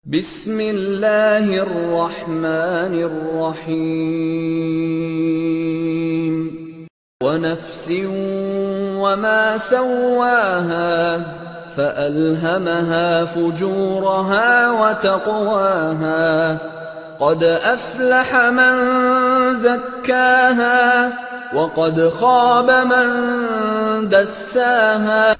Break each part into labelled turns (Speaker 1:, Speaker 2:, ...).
Speaker 1: بسم الله الرحمن الرحيم ونفس وما سواها فألهمها فجورها وتقواها قد أفلح من زكاها وقد خاب من دساها.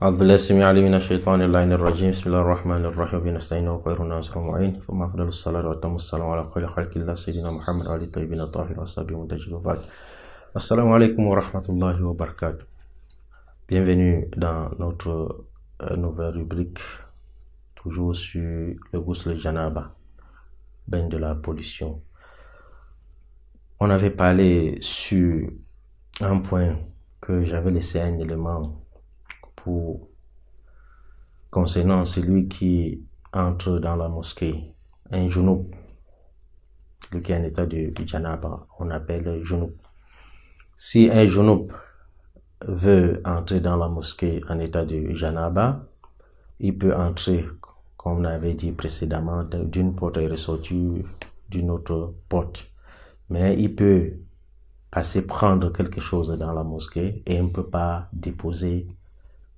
Speaker 2: أعوذ بالله السميع العليم من الشيطان اللعين الرجيم. بسم الله الرحمن الرحيم. بنستعين وخير الناصر المعين ثم أفضل الصلاة وأتم السلام على خير خلق الله سيدنا محمد وعلى الطيبين الطاهرين وأصحابه المنتجبين وبعد. Assalamu alaikum wa rahmatullahi wa barakatuh. Bienvenue dans notre nouvelle rubrique, toujours sur le ghusl janaba, bain de la pollution. On avait parlé sur un point que j'avais laissé un élément concernant celui qui entre dans la mosquée, un junub, celui qui est en état de janaba, on appelle junub. Si un junub veut entrer dans la mosquée en état de janaba, il peut entrer, comme on avait dit précédemment, d'une porte et ressortir d'une autre porte. Mais il peut passer prendre quelque chose dans la mosquée et il ne peut pas déposer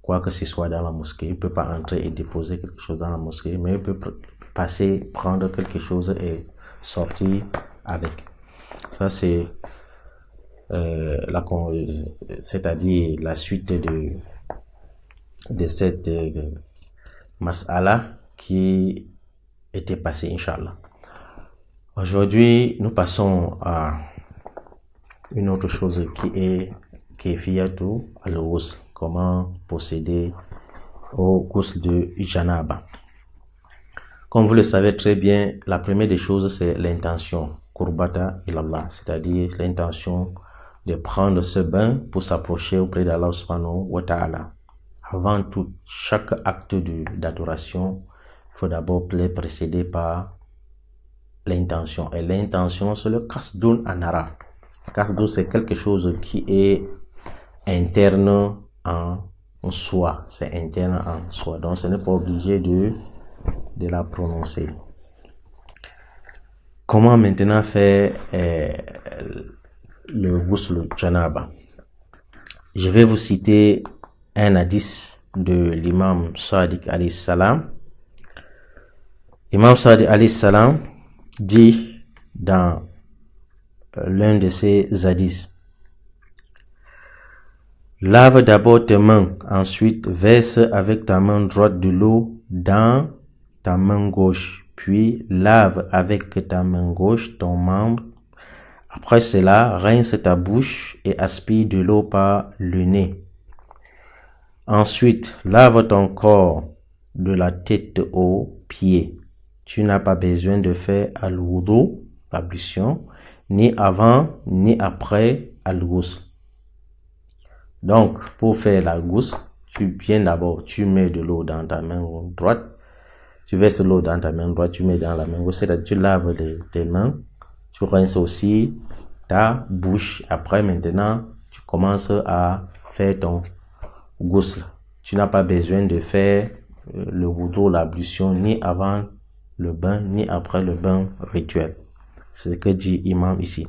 Speaker 2: quoi que ce soit dans la mosquée. Il ne peut pas entrer et déposer quelque chose dans la mosquée, mais il peut passer, prendre quelque chose et sortir avec. Ça, c'est c'est-à-dire la suite de cette mas'ala qui était passée, Inch'Allah. Aujourd'hui, nous passons à une autre chose qui est kayfiyatu al-ghusl. Comment procéder au ghusl de janaba. Comme vous le savez très bien, la première des choses, c'est l'intention, qurbata ilallah, c'est-à-dire l'intention de prendre ce bain pour s'approcher auprès d'Allah subhanahu wa ta'ala. Avant tout, chaque acte d'adoration, il faut d'abord les précéder par l'intention. Et l'intention, c'est le qasdun en arabe. Qasdun, c'est quelque chose qui est interne en soi, c'est interne en soi, donc ce n'est pas obligé de la prononcer. Comment maintenant faire le ghusl janaba? Je vais vous citer un hadith de l'imam Sadiq alayhi salam. Imam Sadiq alayhi salam dit dans l'un de ses hadiths: lave d'abord tes mains, ensuite verse avec ta main droite de l'eau dans ta main gauche, puis lave avec ta main gauche ton membre. Après cela, rince ta bouche et aspire de l'eau par le nez. Ensuite, lave ton corps de la tête aux pieds. Tu n'as pas besoin de faire al-wudu, l'ablution, ni avant ni après al-ghusl. Donc, pour faire la ghusl, tu viens d'abord, tu mets de l'eau dans ta main droite, tu verses l'eau dans ta main droite, tu mets dans la main gauche, c'est-à-dire tu laves tes mains, tu rinces aussi ta bouche. Après, maintenant, tu commences à faire ton ghusl. Tu n'as pas besoin de faire le wudu, l'ablution, ni avant le bain, ni après le bain rituel. C'est ce que dit Imam ici.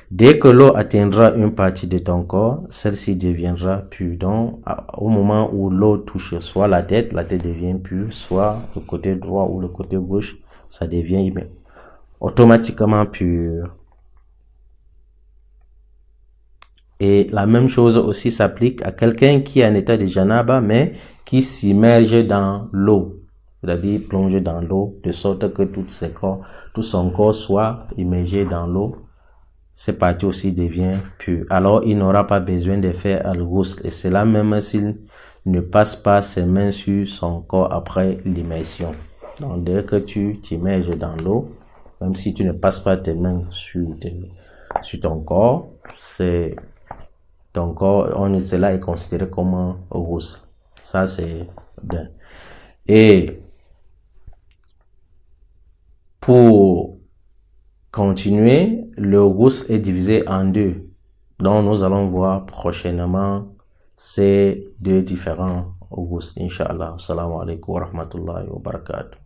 Speaker 2: Dès que l'eau atteindra une partie de ton corps, celle-ci deviendra pure. Donc, au moment où l'eau touche soit la tête devient pure, soit le côté droit ou le côté gauche, ça devient automatiquement pur. Et la même chose aussi s'applique à quelqu'un qui est en état de janaba, mais qui s'immerge dans l'eau. C'est-à-dire plonge dans l'eau, de sorte que tout son corps soit immergé dans l'eau. Cette partie aussi devient pure. Alors, il n'aura pas besoin de faire al-ghusl. Et cela même s'il ne passe pas ses mains sur son corps après l'immersion. Donc, dès que tu t'immerges dans l'eau, même si tu ne passes pas tes mains sur ton corps, cela est considéré comme un ghusl. Ça, c'est bien. Et pour continuer, le ghusl est divisé en deux. Donc, nous allons voir prochainement ces deux différents ghusl, Inch'Allah. Assalamu alaikum wa rahmatullahi wa barakatuh.